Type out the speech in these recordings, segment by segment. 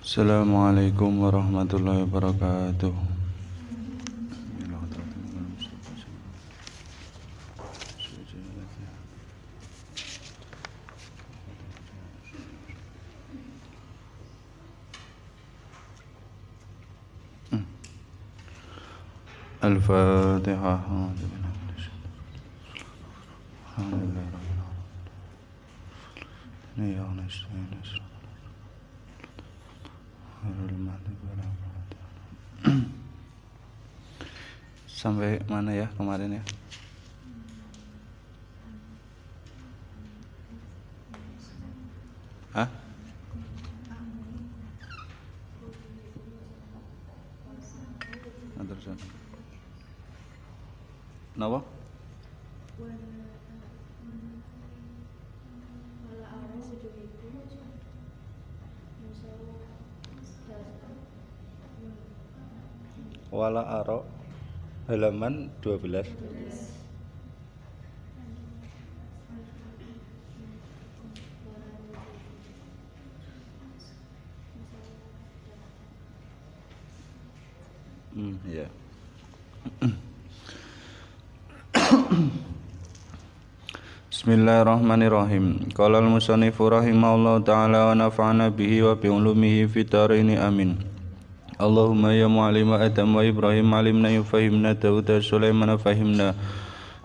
Assalamualaikum warahmatullahi wabarakatuh. Al-Fatihah. Sampai mana ya kemarin ya? Hah? Terusan. Napa? Wala aro halaman 12. Ya. Bismillahirrahmanirrahim. Qala al-musannifu rahimahullahu ta'ala wa nafa'ana bihi wa bi ulumihi fid dharain amin. Allahumma ya mu'allima Adam wa Ibrahim alimna yufahimna Dawud wa Sulaiman fahimna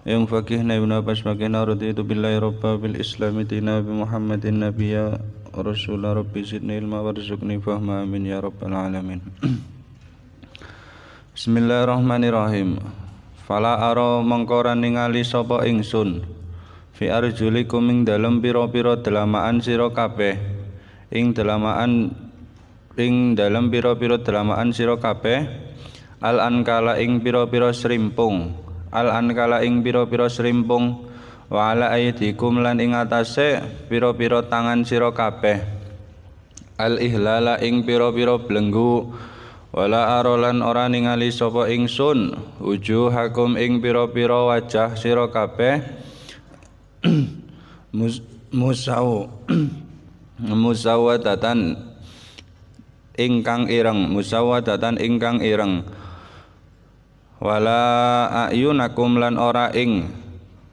yang faqihna ibn Abbas faqihna raditu billahi rabba bil islami dina bi Muhammadin nabiyya rasulullah rabbi zidni ilma warzuqni fahma amin ya rabbal alamin. Bismillahirrahmanirrahim. Fala ara mangkara ningali sapa ingsun fi arjulikum ing dalem pira-pira delamaan sira kabeh ing dalem pira-pira delamaan sira kabeh al ankala ing pira-pira srimpung wa ala aydikum lan ing atase pira-pira tangan sira kabeh al ihlala ing pira-pira blenggu wala arolan ora ningali sapa ingsun wujuhakum ing pira-pira wajah sira kabeh musawwadatan ingkang ireng wala ayunakum lan ora ing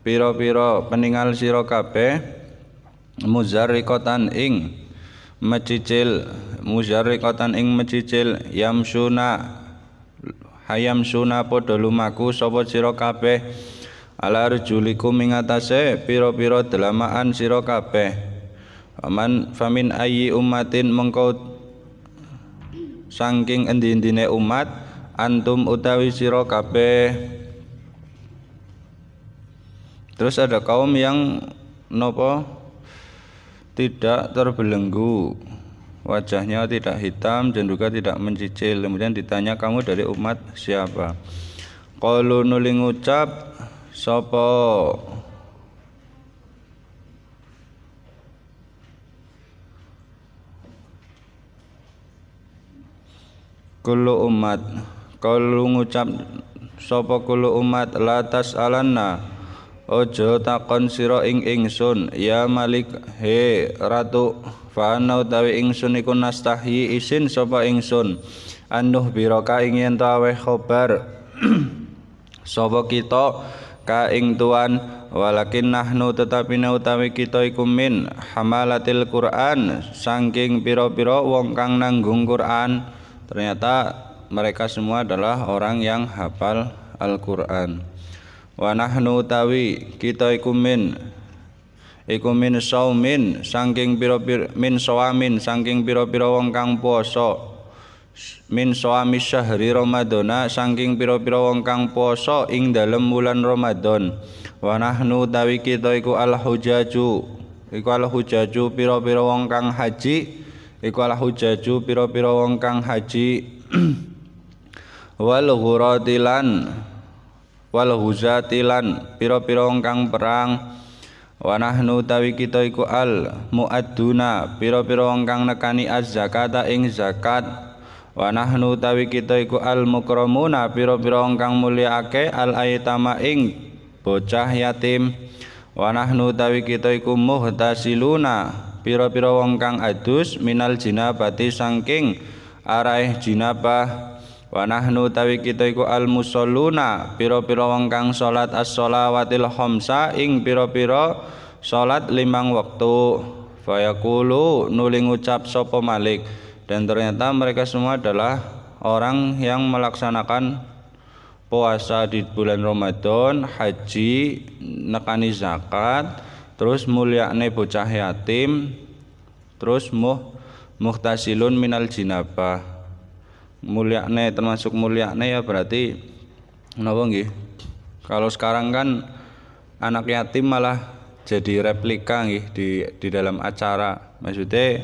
pira-pira peningal sira kabeh muzarriqatan ing mecicil yamsuna padha lumaku sapa sira kabeh ala arjulikum ing atase pira-pira delamaan sira kabeh famin ayyi ummatin mengko saking endi-endine umat antum utawi sira kabeh. Terus ada kaum yang tidak terbelenggu, wajahnya tidak hitam dan juga tidak mencicil. Kemudian ditanya, kamu dari umat siapa? Qalu nuli ngucap sapa kullu umat, qalu ngucap sapa kullu umat la tas'alanna ojo takon sira ing ingsun ya malik he ratu fa ana utawi ingsun iku nastahi isin sapa ingsun anuh biraka ing yen aweh khobar sapa kita ka ing tuan walakin nahnu tetapi utawi kita iku min hamalatil Quran saking pira-pira wong kang nanggung Quran. Ternyata mereka semua adalah orang yang hafal Al-Quran. Wa nahnu utawi kita iku min saumin saking pira-pira wong kang poso min sawami syahri Ramadana saking pira-pira wong kang poso ing dalem wulan Ramadan. Wa nahnu utawi kita iku al-hujaju pira-pira wong kang haji pira-pira wong kang haji wal huzatilan pira-pira wong kang perang. Wa nahnu utawi kita iku al muadduna pira-pira wong kang nekani az-zakata ing zakat. Wa nahnu utawi kita iku al mukramuna pira-pira wong kang mulyaake al aytama ing bocah yatim. Wa nahnu utawi kita iku muhtasiluna pira-pira wong kang adus minal jinabati saking araih jinabah wa nahnu tawi kita iku al musalluna pira-pira wong kang salat as-shalawatil khamsa ing pira-pira salat 5 wektu fayaqulu nuli ngucap sapa Malik dan ternyata mereka semua adalah orang yang melaksanakan puasa di bulan Ramadan, haji, nekani zakat, terus mulyane bocah yatim, terus muhtasilun minal jinabah. Mulyane termasuk mulyane ya berarti napa nggih? Kalau sekarang kan anak yatim malah jadi replika nggih di dalam acara. Maksudnya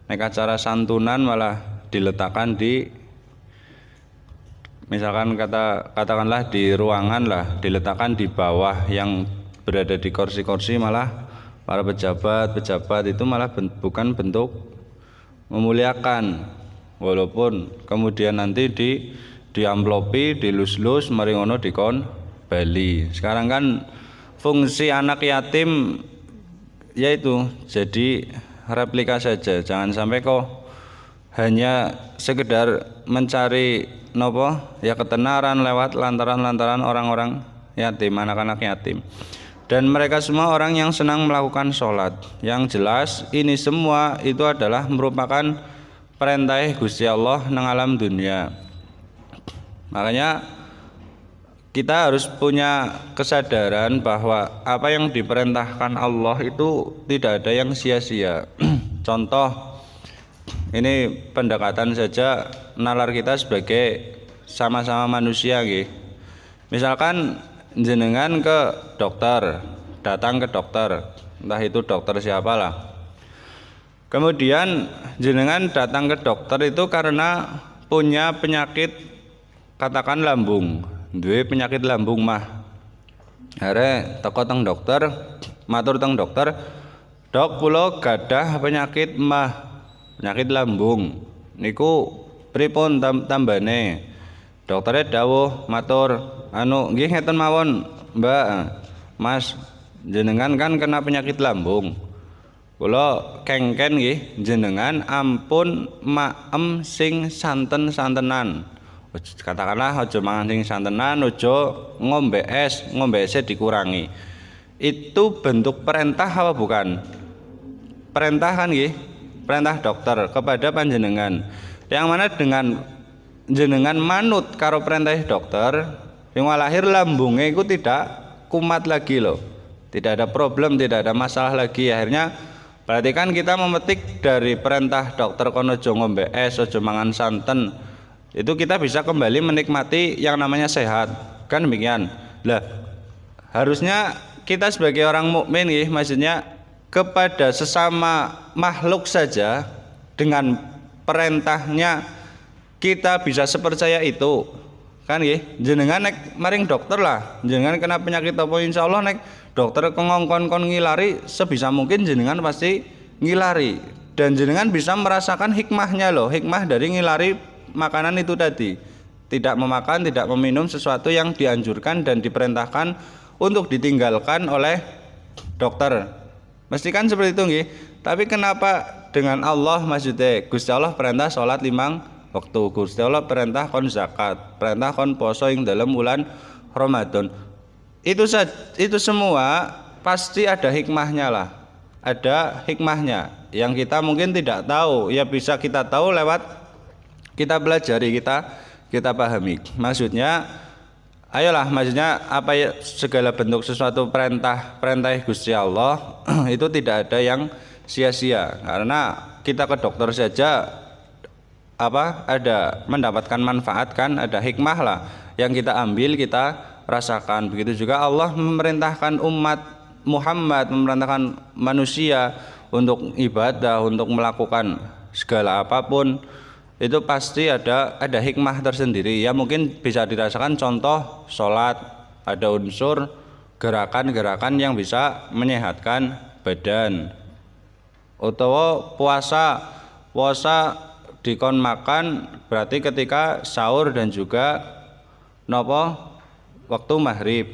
nek acara santunan malah diletakkan di misalkan katakanlah di ruangan lah, diletakkan di bawah yang berada di kursi-kursi, malah para pejabat itu malah bukan bentuk memuliakan, walaupun kemudian nanti diamplopi, dilus-lus, mari ngono dikon bali. Sekarang kan fungsi anak yatim yaitu jadi replika saja, jangan sampai kok hanya sekedar mencari nopo ya ketenaran lewat lantaran orang-orang yatim, anak-anak yatim. Dan mereka semua orang yang senang melakukan sholat. Yang jelas ini semua itu adalah merupakan perintah Gusti Allah nang alam dunia. Makanya kita harus punya kesadaran bahwa apa yang diperintahkan Allah itu tidak ada yang sia-sia. Contoh, ini pendekatan saja nalar kita sebagai sama-sama manusia nggih. Misalkan jenengan ke dokter, datang ke dokter, entah itu dokter siapalah. Kemudian jenengan datang ke dokter itu karena punya penyakit, katakan lambung, duwe penyakit lambung mah. Are teko teng dokter, matur teng dokter, "Dok, kula gadah penyakit mah, penyakit lambung. Niku pripun tambane?" Dokternya dawuh matur, nggih ngeten mawon, Mbak. Mas, jenengan kan kena penyakit lambung. Kula kengken nggih jenengan ampun maem sing santen-santenan. Katakanlah aja mangan sing santenan, aja ngombe es dikurangi. Itu bentuk perintah apa bukan? Perintah kan nggih? Perintah dokter kepada panjenengan. Yang mana dengan jenengan manut karo perintah dokter, yang lahir lambungnya itu tidak kumat lagi loh, tidak ada problem, tidak ada masalah lagi. Akhirnya berarti kan kita memetik dari perintah dokter kono aja ngombe es, aja mangan santen, itu kita bisa kembali menikmati yang namanya sehat, kan demikian. Lah harusnya kita sebagai orang mukmin nih, maksudnya kepada sesama makhluk saja dengan perintahnya kita bisa sepercaya itu, kan nggih? Jenengan nek maring dokter lah, jenengan kena penyakit apa insyaallah nek dokter kengongkon ngilari, sebisa mungkin jenengan pasti ngilari dan jenengan bisa merasakan hikmahnya loh, hikmah dari ngilari makanan itu tadi. Tidak memakan, tidak meminum sesuatu yang dianjurkan dan diperintahkan untuk ditinggalkan oleh dokter. Mesti kan seperti itu nggih. Tapi kenapa dengan Allah, maksudnya Gusti Allah perintah salat 5 waktu, Gusti Allah perintah kon zakat, perintah kon poso ing dalam bulan Ramadan. Itu semua pasti ada hikmahnya lah. Ada hikmahnya yang kita mungkin tidak tahu, ya bisa kita tahu lewat kita pelajari, kita pahami. Maksudnya ayolah, maksudnya apa ya, segala bentuk sesuatu perintah Gusti Allah itu tidak ada yang sia-sia. Karena kita ke dokter saja ada mendapatkan manfaat kan, ada hikmah lah yang kita ambil, kita rasakan. Begitu juga Allah memerintahkan umat Muhammad, memerintahkan manusia untuk ibadah, untuk melakukan segala apapun, itu pasti ada hikmah tersendiri. Ya mungkin bisa dirasakan, contoh sholat, ada unsur gerakan-gerakan yang bisa menyehatkan badan. Atau puasa dikon makan berarti ketika sahur dan juga waktu maghrib.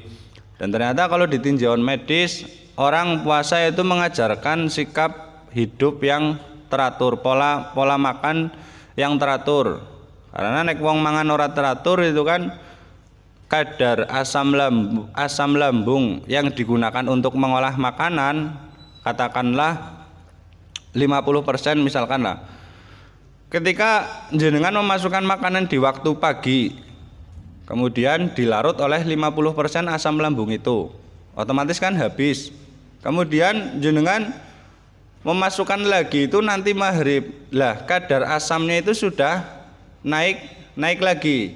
Dan ternyata kalau ditinjau medis, orang puasa itu mengajarkan sikap hidup yang teratur, pola makan yang teratur. Karena nek wong mangan ora teratur itu kan kadar asam lambung yang digunakan untuk mengolah makanan katakanlah 50% misalkan lah. Ketika jenengan memasukkan makanan di waktu pagi, kemudian dilarut oleh 50% asam lambung itu, otomatis kan habis. Kemudian jenengan memasukkan lagi itu nanti maghrib, lah kadar asamnya itu sudah naik lagi,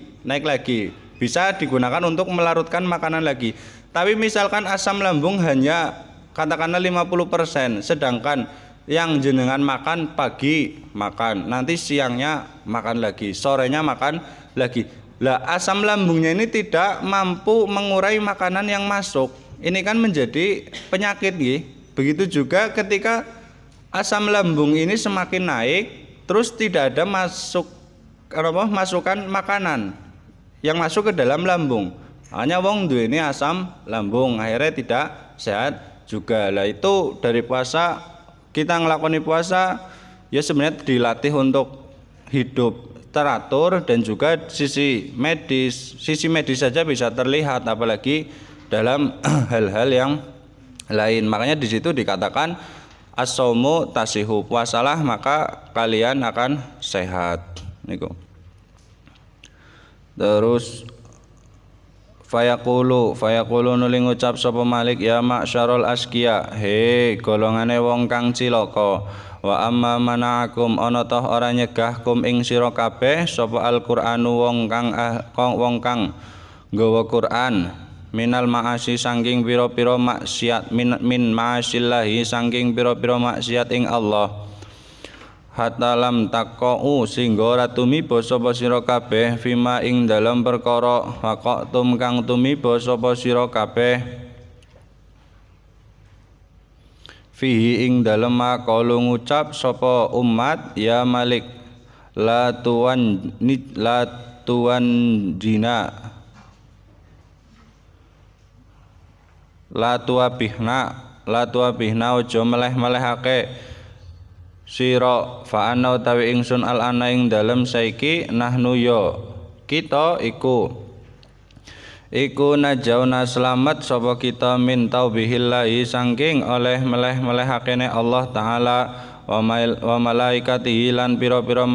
bisa digunakan untuk melarutkan makanan lagi. Tapi misalkan asam lambung hanya katakanlah 50%, sedangkan yang jenengan makan pagi makan, nanti siangnya makan lagi, sorenya makan lagi. Lah asam lambungnya ini tidak mampu mengurai makanan yang masuk. Ini kan menjadi penyakit nggih. Begitu juga ketika asam lambung ini semakin naik, terus tidak ada masukan makanan yang masuk ke dalam lambung. Hanya wong duweni asam lambung, akhirnya tidak sehat juga. Lah itu dari puasa, kita ngelakoni puasa ya sebenarnya dilatih untuk hidup teratur, dan juga sisi medis saja bisa terlihat, apalagi dalam hal-hal yang lain. Makanya di situ dikatakan as-saumu tasihu, puasalah maka kalian akan sehat niku. Terus fayaqulu nuli ngucap sapa Malik, ya ma'syarul asqiya, he golongane wong kang cilaka, wa amma mana'akum ana toh ora nyegahkum ing sira kabeh sapa Al-Qur'anu wong kang nggawa Qur'an, minal ma'asi sangking pira-pira maksiat, min ma'asillahi sangking pira-pira maksiat ing Allah, hatta lam taqau singga ora tumiba sapa sira kabeh fima ing dalem perkara waqatum kang tumiba sapa sira kabeh fihi ing dalem maqalu ngucap sapa umat, ya Malik la tuwan jina la tuwabihna aja meleh-melehake sira fa ana utawi ingsun al ana ing dalem saiki nahnu ya kita iku najauna selamat sapa kita min taubihillahi saking oleh meleh-melehakene Allah taala wa malaikatihi lan pira-pira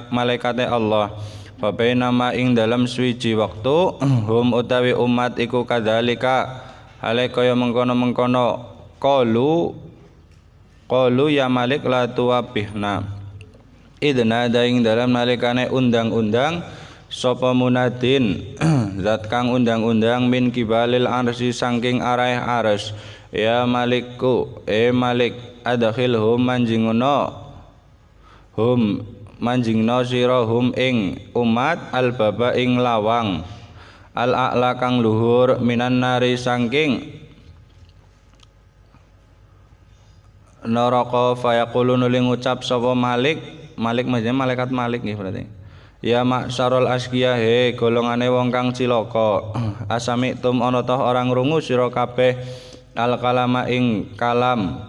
malaikate Allah. Fa bainama ing dalem suwiji wektu hum utawi umat iku kadzalika hale kaya mengkono-mengkono qalu ya Malik la tuwabihna idna daing dalam nalikane undang-undang sapa munadin zat kang undang-undang min kibalil arsy saking arahe arsy, ya Malikku Malik adkhilhum manjingno sira hum ing umat al baba ing lawang al a'la kang luhur minan nari saking neraka. Fayaqulu nuli ngucap sapa Malik maksudnya malaikat Malik nggih berarti, ya maksarul asqiya, he golongane wong kang cilaka, asami tum ana toh orang rungu sira kabeh al kalama ing kalam,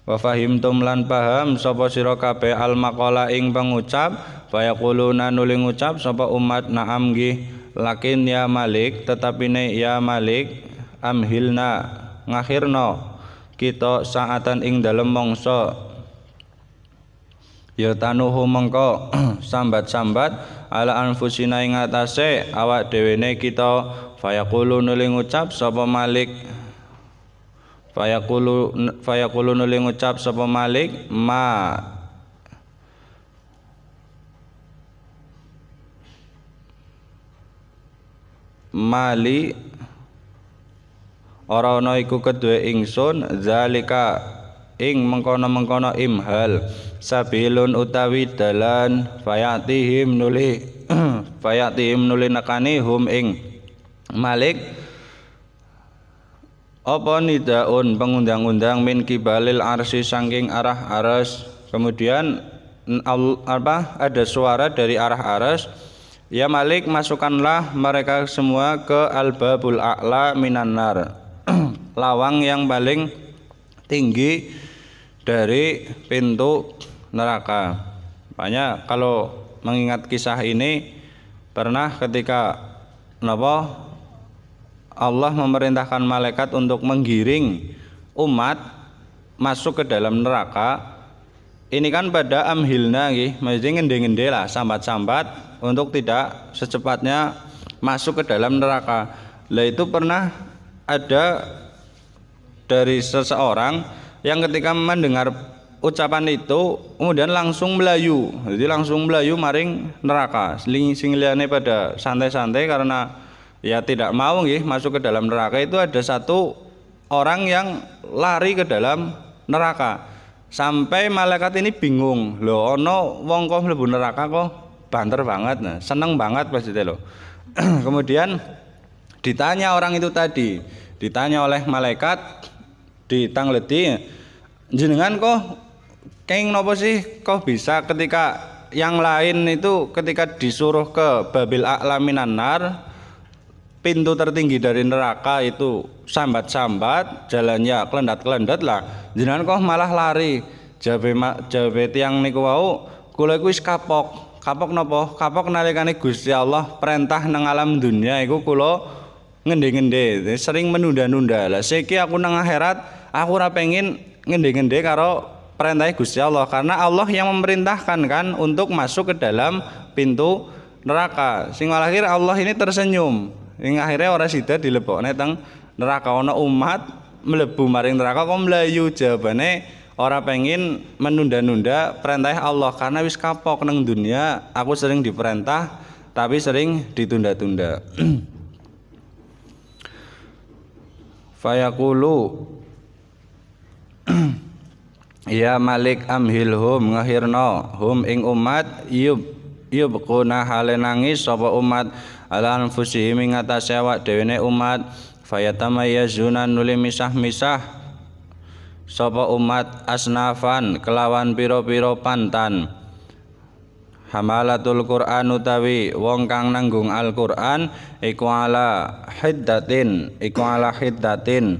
wa fahimtum lan paham sapa sira kabeh al maqala ing pengucap. Fayaquluna nuli ngucap sapa umat, na'am nggih, lakin ya Malik tetapine ya Malik amhilna ngakhirno kita saatan ing dalem mangsa ya tanuhu mengko sambat-sambat ala anfusina ing atase awak dhewene kita. Fayaqulu nuli ngucap sapa Malik fayaqulu nuli ngucap sapa Malik mali ora ana iku kedue ingsun zalika ing mengkono-mengkono imhal sabilun utawi dalan fayatihim nuli nekani hum ing Malik apa nidaun pengundang-undang min kibalil arsy saking arah aras. Kemudian ada suara dari arah aras, ya Malik masukkanlah mereka semua ke al-babul a'la minan nar lawang yang paling tinggi dari pintu neraka. Makanya kalau mengingat kisah ini, pernah ketika Allah memerintahkan malaikat untuk menggiring umat masuk ke dalam neraka. Ini kan pada amhilna nggih, mesti ngende-ngende lah, sambat-sambat untuk tidak secepatnya masuk ke dalam neraka. Lah itu pernah ada dari seseorang yang ketika mendengar ucapan itu kemudian langsung melayu. Jadi langsung melayu maring neraka. Sing liyane pada santai-santai karena ya tidak mau nggih masuk ke dalam neraka. Itu ada satu orang yang lari ke dalam neraka. Sampai malaikat ini bingung, loh ono wong kok mlebu neraka kok banter banget, nah, seneng banget pasti loh. Kemudian ditanya orang itu tadi, ditanya oleh malaikat, ditangleti, jenengan kok kenging nopo sih kok bisa ketika yang lain itu ketika disuruh ke Babil A'la minan nar, pintu tertinggi dari neraka itu sambat-sambat, jalannya kelendat-kelendat lah. Jenengan kok malah lari. Jabe tiyang niku wau, kula iku wis kapok. Kapok napa? Kapok nalikane Gusti Allah perintah nang alam dunia iku kula ngende-ngende, sering menunda-nunda. Lah saiki aku nang akhirat, aku ora pengin ngende-ngende karo perintah Gusti Allah karena Allah yang memerintahkan kan untuk masuk ke dalam pintu neraka. Sing akhir Allah ini tersenyum. Ing akhirnya ora sida dilebokne teng neraka. Ana umat mlebu maring neraka kok mlayu, jawabane ora pengin menunda-nunda perintah Allah karena wis kapok nang dunia aku sering diperintah tapi sering ditunda-tunda. Fayaqulu ya Malik amhilhum ngahirna hum ing umat yubquna hale nangis sapa umat ala anfusihim ing atase awak dhewe umat fayatamayazuna nuli misah-misah sapa umat asnafan kelawan pira-pira pantan hamalatul Qur'an utawi wong kang nanggung Al-Qur'an iku ala hiddatin iku ala hiddatin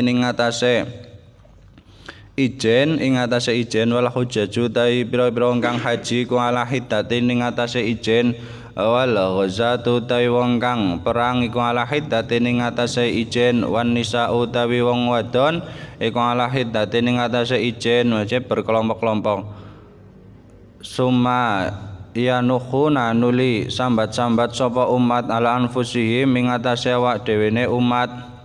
ing atase ijen wal hujjaju tai pira-pira kang haji ku ala hiddatin ing atase ijen wal ghazatu tai wong kang perang iku ala hiddatin ing atase ijen wan nisa utawi wong wadon iku ala hiddatin ing atase ijen wajib berkelompok-kelompok. Summa ya nukhuna nuli sambat-sambat sapa umat ala anfusihim ing atase awak dhewe umat.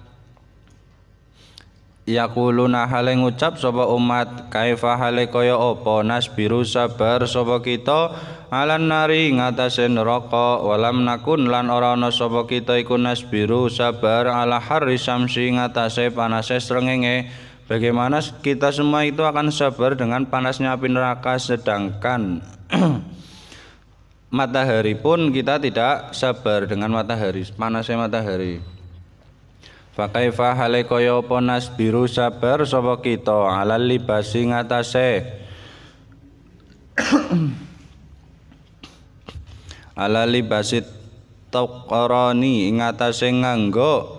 Yaquluna hale ngucap sapa umat kaifa hale kaya apa nasbiru sabar sapa kita alan nari ngatasé neraka walam nakun lan ora ana sapa kita iku nasbiru sabar ala harri samsi ngatasé panase srengenge. Bagaimana kita semua itu akan sabar dengan panasnya api neraka sedangkan matahari pun kita tidak sabar dengan matahari, panasnya matahari. Fakaifa hale kaya apa nasbiru sabar sapa kita alal libasi ngatasé ala libasi taqarani ing atase nganggo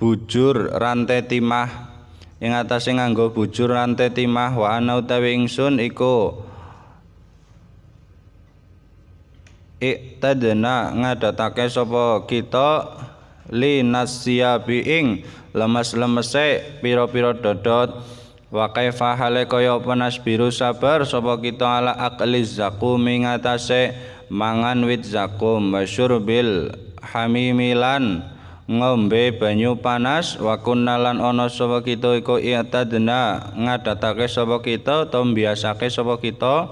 bujur rantai timah ing atase nganggo bujur rantai timah wa ana utawi ingsun iku iktadna ngadatake sapa kita li nasyabi ing lemes-lemese pira-pira dodot wa kaifa hale kaya apa nasbiru sabar sapa kita ala aqliz zakum ing atase mangan wit zakum masyurbil hamimilan ngombe banyu panas wa kunnalan ana sapa kita iku i'tadna ngadatake sapa kita utawa biasake sapa kita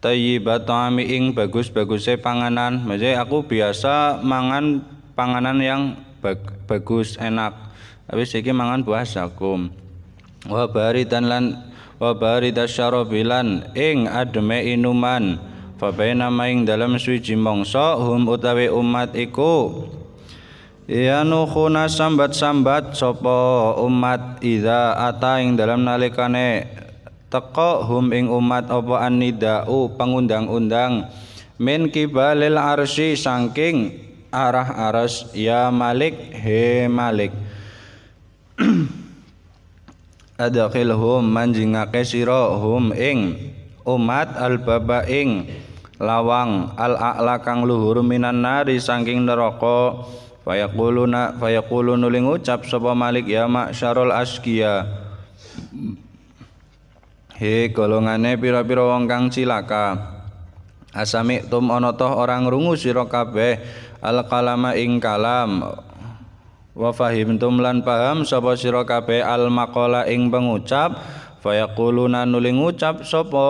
thayyibatami ing bagus-baguse panganan. Maksudnya aku biasa mangan panganan yang bagus enak tapi iki mangan buah zakum wa baridan lan wa baridasyarabilan ing ademe inuman fa baina maing dalam suci mangsa hum utawi umat iku ya nukhuna sambat-sambat sapa umat iza ata ing dalam nalikane teka hum ing umat apa annidau pangundang-undang min kibalil arsy saking arah aras ya Malik he Malik adkhilhum manjingake sira hum ing umat albaba ing lawang al-a'la kang luhur minan nari saking neraka fayaqulun ling ucap sapa Malik ya ma'syarul asqiya he golongane pira-pira wong kang cilaka asami tum ana toh orang ngrungu sira kabeh al kalama ing kalam wa fahimtum lan paham sapa sira kabeh al maqala ing pengucap fayaquluna nuling ngucap sapa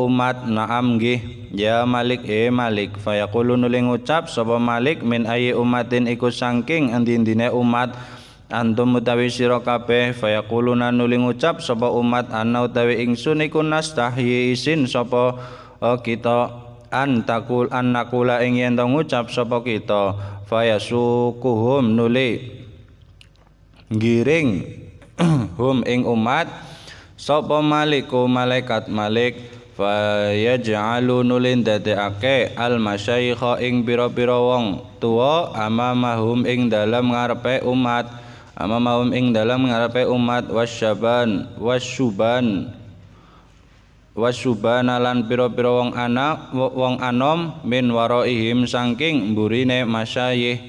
umat naam nggih ya Malik Malik fayaqulun nuling ngucap sapa Malik min ayi umatin iku saking endi-endine umat antum utawi sira kabeh fayaquluna nuling ngucap sapa umat ana utawi ingsun iku nastahyi isin sapa kita antakul annakula ing yen ngucap sapa kita fayasukuhum nuli giring hum ing umat sapa Maliku malaikat Malik fayaj'alu nulin dadekake al masyayikha ing pira-pira wong tuwa amamahum ing dalam ngarepe umat amamahum ing dalam ngarepe umat wasyuban lan pira-pira wong anak wong anom min waraihim saking mburine masyayikh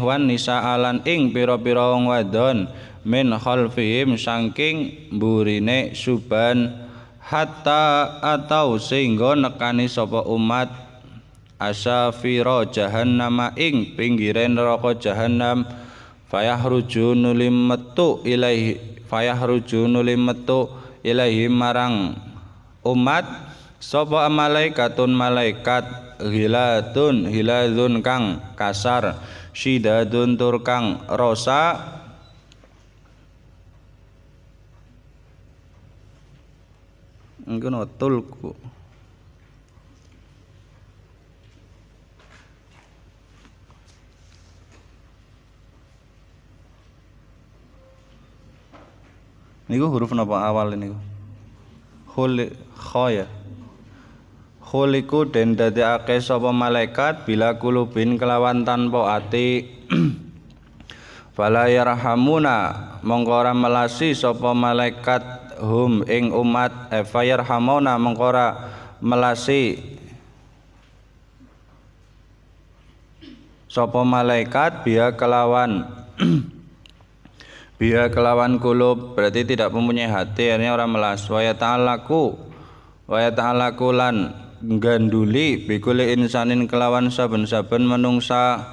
wan nisa alan ing pira-pira wong wadon min khalfihim saking mburine suban hatta atau sehingga nekani sapa umat asafira jahannam ing pinggire neraka jahannam fayahruju nulim metu ilaihi marang umat sapa malaikatun malaikat hiladun kang kasar syidadun tur kang rosa ngono tulku niku huruf napa awal niku khoya khuliku den dadekake sapa malaikat bila kulubin kelawan tanpa ati fala yarhamuna mongko ora melasi sapa malaikat hum ing umat fayarhamuna mongko ora melasi sapa malaikat biya kelawan kulub berarti tidak mempunyai hati artinya orang melas wa ta'alaku lan ganduli bikuli insanin kelawan saben-saben menungsa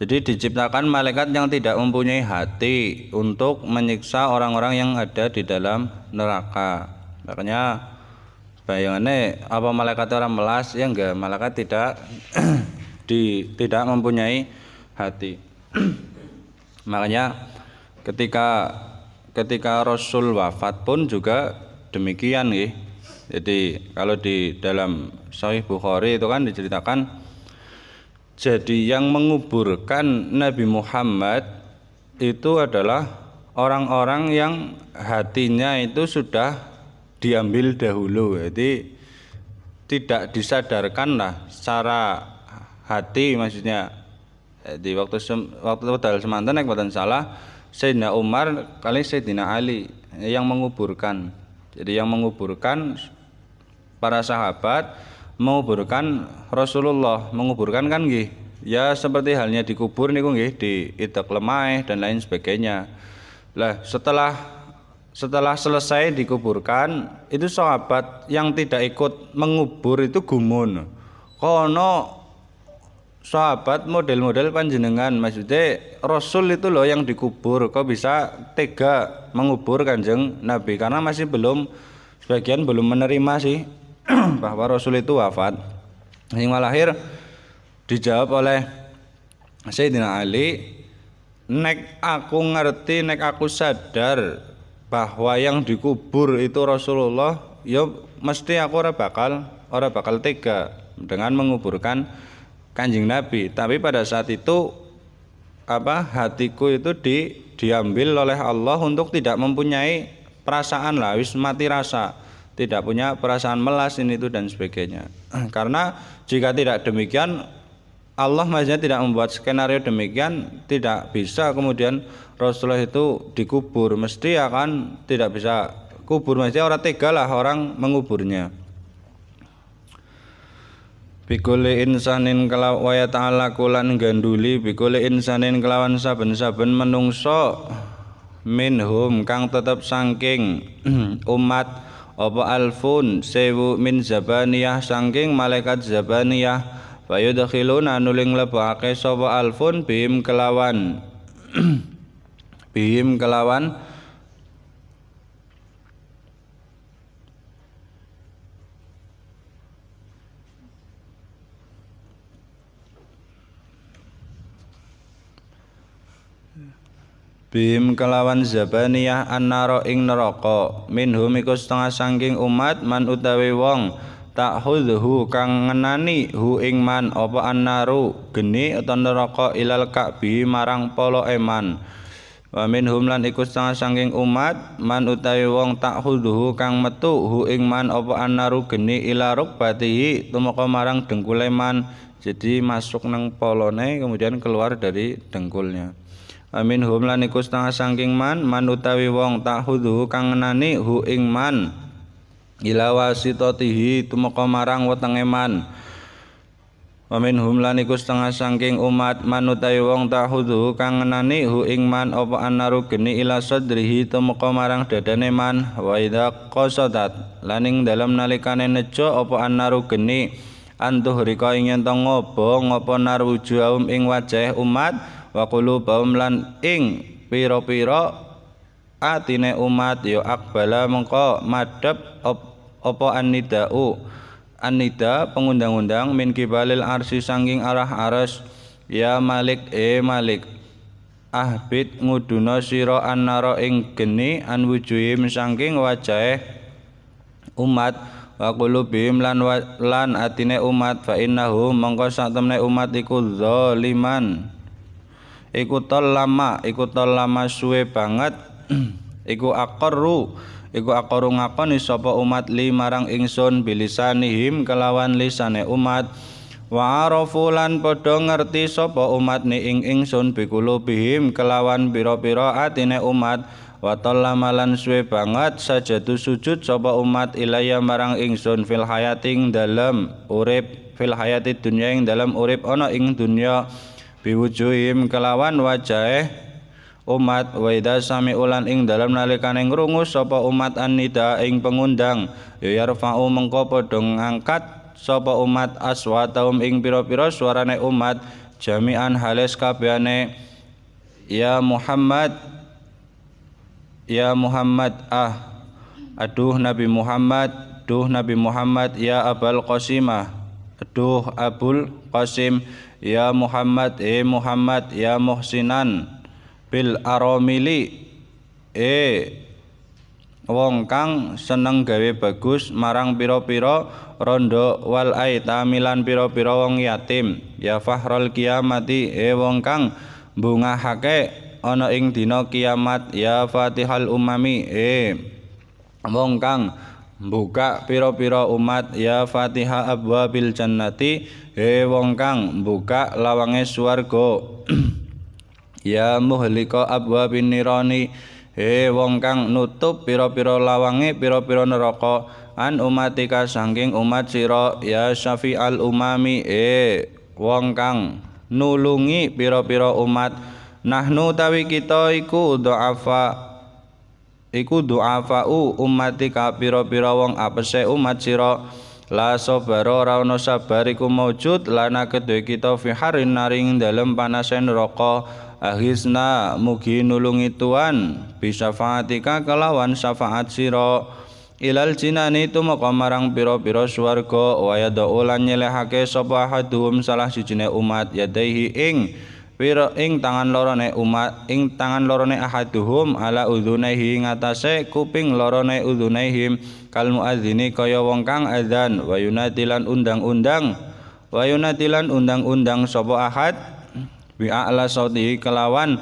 jadi diciptakan malaikat yang tidak mempunyai hati untuk menyiksa orang-orang yang ada di dalam neraka makanya bayangannya apa malaikat orang melas ya enggak malaikat tidak mempunyai hati makanya ketika Rasul wafat pun juga demikian nggih. Jadi kalau di dalam Sahih Bukhari itu kan diceritakan jadi yang menguburkan Nabi Muhammad itu adalah orang-orang yang hatinya itu sudah diambil dahulu. Jadi tidak disadarkan lah secara hati maksudnya. Di waktu dal semanten nek mboten salah Sayyidina Umar kali Sayyidina Ali yang menguburkan. Jadi yang menguburkan para sahabat, menguburkan Rasulullah, menguburkan kan nggih. Ya seperti halnya dikubur niku nggih di idak lemah dan lain sebagainya. Lah setelah selesai dikuburkan, itu sahabat yang tidak ikut mengubur itu gumun. Kono sahabat model-model panjenengan maksudnya Rasul itu loh yang dikubur kok bisa tega mengubur Kanjeng Nabi karena masih sebagian belum menerima sih bahwa Rasul itu wafat. Yang lahir dijawab oleh Sayyidina Ali, nek aku ngerti, nek aku sadar bahwa yang dikubur itu Rasulullah, ya mesti aku ora bakal tega dengan menguburkan Kanjeng Nabi. Tapi pada saat itu hatiku itu diambil oleh Allah untuk tidak mempunyai perasaan lah, wis mati rasa, tidak punya perasaan melas ini itu dan sebagainya. Karena jika tidak demikian Allah maksudnya tidak membuat skenario demikian, tidak bisa kemudian Rasulullah itu dikubur, mesti akan tidak bisa kubur, maksudnya orang tega lah orang menguburnya. Bikuli insanin kelawan wa ta'ala kulan ganduli bikuli insanin kelawan saben-saben menungso minhum kang tetep saking umat apa alfun sewu min zabaniyah saking malaikat zabaniyah fayudkhiluna nuling lebake sapa alfun bihim kelawan bihim kelawan bim kelawan zabaniyah annara ing neraka minhum iku setengah saking umat man utawi wong takhudhu kang ngenani hu ing man apa annaru geni utawa neraka ilal ka'bi marang polo eman wa minhum lan iku setengah saking umat man utawi wong takhudhu kang metu hu ing man apa annaru geni ila rukbatihi tumeka marang dengkule man, jadi masuk nang polone kemudian keluar dari dengkulnya. Amin hum lan iku setengah saking man utawi wong takhudhu kang ngenani hu ing man ila wasitatihi tumeka marang wetenge man. Amin hum lan iku setengah saking umat man utawi wong takhudhu kang ngenani hu ing man apa annaru geni ila sadrihi tumeka marang dadane man wa idza qasadat lan ing dalem nalikane nejo apa annaru geni antuh rika ing yen ngobong apa nar wujuhum ing wajah umat wa qulubahum lan ing pira-pira atine umat ya akbala mengko madhep apa annida pengundang-undang min kibalil arsy sanging arah aras ya malik malik ahbit nguduna sira annara ing geni an wujuhim sanging wajahe umat wa qulubihim lan atine umat fa innahu mengko sak temne umat iku zaliman iku tol lama suwe banget iku aqarru ngakoni sapa umat li marang ingsun bilisanihim kelawan lisane umat wa arafu lan padha ngerti sapa umat ni ing ingsun bikulubihim kelawan pira-pira atine umat wa tallama lan suwe banget sajadu sujud sapa umat ilaya marang ingsun fil hayating dalem urip fil hayati dunya ing dalem urip ana ing dunya biwujuhim kelawan wajahe umat wa idza sami'u lan ing dalem nalikane ngrungu sapa umat annida ing pengundang ya yarfa'u mengko padha ngangkat sapa umat aswatahum ing pira-pira suarane umat jami'an halis kabehane ya Muhammad aduh Nabi Muhammad ya Abul Qasimah aduh Abul Qasim ya Muhammad Muhammad ya muhsinan bil aramili wong kang seneng gawe bagus marang pira-pira rondo wal aitamilan pira-pira wong yatim ya fahrul kiamati wong kang bungahake ana ing dina kiamat ya fatihal umami wong kang buka pira-pira umat ya fatiha abwabil jannati wong kang buka lawange swarga ya muhlika abwabin nirani wong kang nutup pira-pira lawange pira-pira neraka an umatika saking umat sira ya syafi'al umami wong kang nulungi pira-pira umat nahnu tawi kita iku du'afa'u ummatika pira-pira wong apese umat sira la sabara ora ana sabar iku maujud lana kedue kita fi harin naring dalem panase neraka ahisna mugi nulungi Tuhan bisa faatika kelawan syafaat sira ilal jinani tumeka marang pira-pira swarga wa yad'u lan nyelehake sapa hadhum salah sijine umat yadaihi ing tangan lorone ahaduhum ala udhunaihi ngatasé kuping lorone udhunaihim kal muadzini kaya wong kang adzan wa yunatilan undang-undang sapa ahad bi a'la sautihi kelawan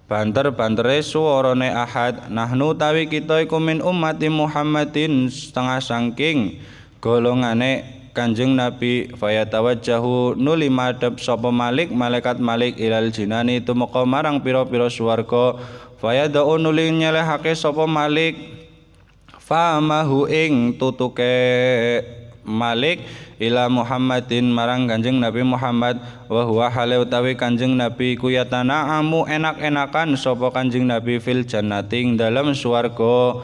banter-bantere suarane ahad nahnu tawi kita iku min ummati Muhammadin setengah saking golongane Kanjeng Nabi fayatawajjahu nuli madhep sapa Malik malaikat Malik ilal jinani tumeka marang pira-pira swarga fayadau nuli nyelehake sapa Malik famahu ing tutuke Malik ila Muhammadin marang Kanjeng Nabi Muhammad wa huwa hale utawi Kanjeng Nabi ku yatanaamu enak-enakan sapa Kanjeng Nabi fil jannati ing dalem swarga.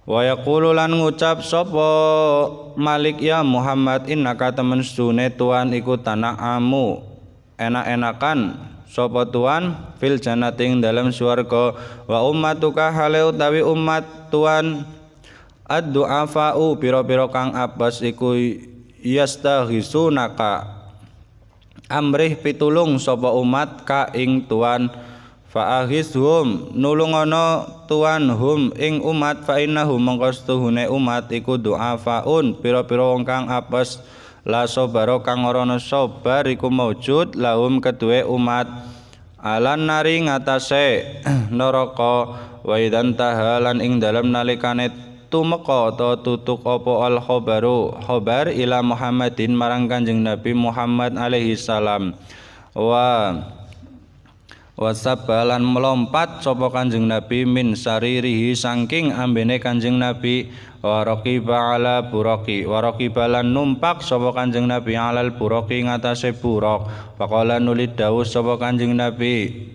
Wa yaqulu lan ngucap sapa Malik ya Muhammad innaka temen stune tuan iku tanaamu enak-enakan sapa tuan fil jannati ing dalem swarga wa ummatuka hale utawi umat tuan ad-du'afa'u pira-pira kang apes iku yastaghisunaka amrih pitulung sapa umat ka ing tuan fa'ahizhum nulungono tuan hum ing umat fa innahum mangkastuhune umat iku du'afaun pira-pira wong kang apes la sabaro kang ora ana sabar iku maujud lahum kedue umat alan nari ngatasé neraka wa idan tahalan ing dalem nalikane tumeka ta tutuk apa al khabar ila Muhammadin marang Kanjeng Nabi Muhammad alaihi salam wasabalan melompat sapa Kanjeng Nabi min saririhi saking ambene Kanjeng Nabi waraqiba ala buraqi waraqibalan numpak sapa Kanjeng Nabi alal buraqi ngatasé buraq faqala nulid dawuh sapa Kanjeng Nabi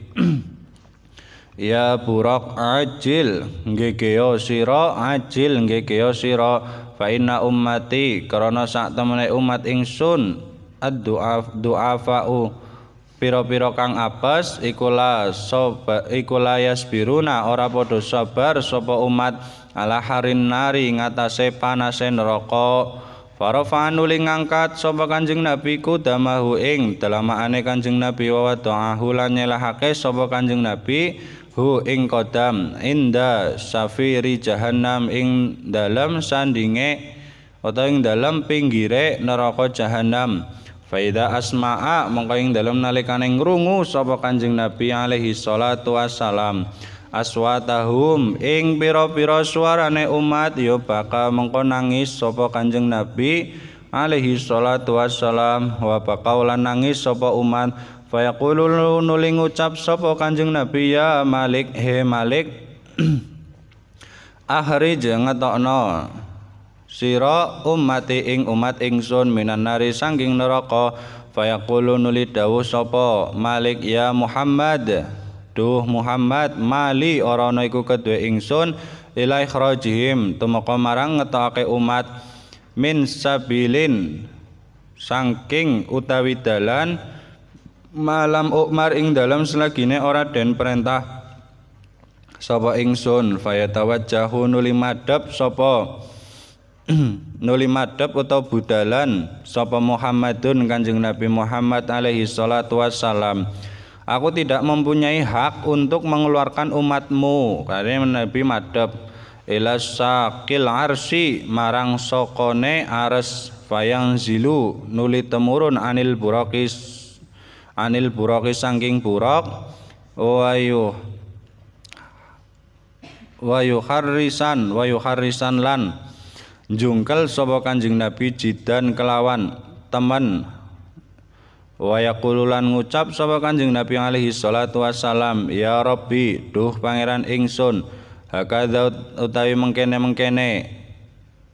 ya buraq ajil ngegeo sira ajil ngegeo sira fa inna ummati karana sak temene umat ingsun ad-du'afa'u pira-pira kang apes ikula yasbiruna ora padha sabar sapa umat ala harin nari ngatasé panase neraka farafa nuli ngangkat sapa Kanjeng Nabi kudamahu ing dalamaane Kanjeng Nabi wa wada'ahu lan nyelahake sapa Kanjeng Nabi hu ing kodam inda safiri jahannam ing dalem sandinge utawa ing dalem pinggire neraka jahanam. Faida asma'a mongko ing dalem nalikane ngrungu sapa Kanjeng Nabi alaihi salatu wassalam aswatahum ing pira-pira suarane umat ya bakal mengko nangis sapa Kanjeng Nabi alaihi salatu wassalam wa bakal nangis sapa umat fayaqulu nuli ngucap sapa Kanjeng Nabi ya Malik he Malik akhrij ngetokno sira ummati ing umat ingsun minan nari sangking neraka fayaqulu nuli dawuh sapa Malik ya Muhammad duh Muhammad mali ora ana iku kedue ingsun ila ikhrajihim tumeka marang ngetokake umat min sabilin sangking utawi dalan malam ukmar ing dalam selagine ora den perintah sapa ingsun fayatawajjahu nuli madhep sapa nuli madhep utawa budalan sapa Muhammadun Kanjeng Nabi Muhammad alaihi salatu wassalam aku tidak mempunyai hak untuk mengeluarkan umatmu karena Nabi madhep ila saqil arsi marang sokone ares fayang zilu nuli temurun anil buraqi saking buraq wayu harrisan lan jungkel sapa Kanjeng Nabi jidan kelawan temen wa yaqulu lan ngucap sapa Kanjeng Nabi alaihi salatu wassalam ya Rabbi duh pangeran ingsun hakadha utawi mengkene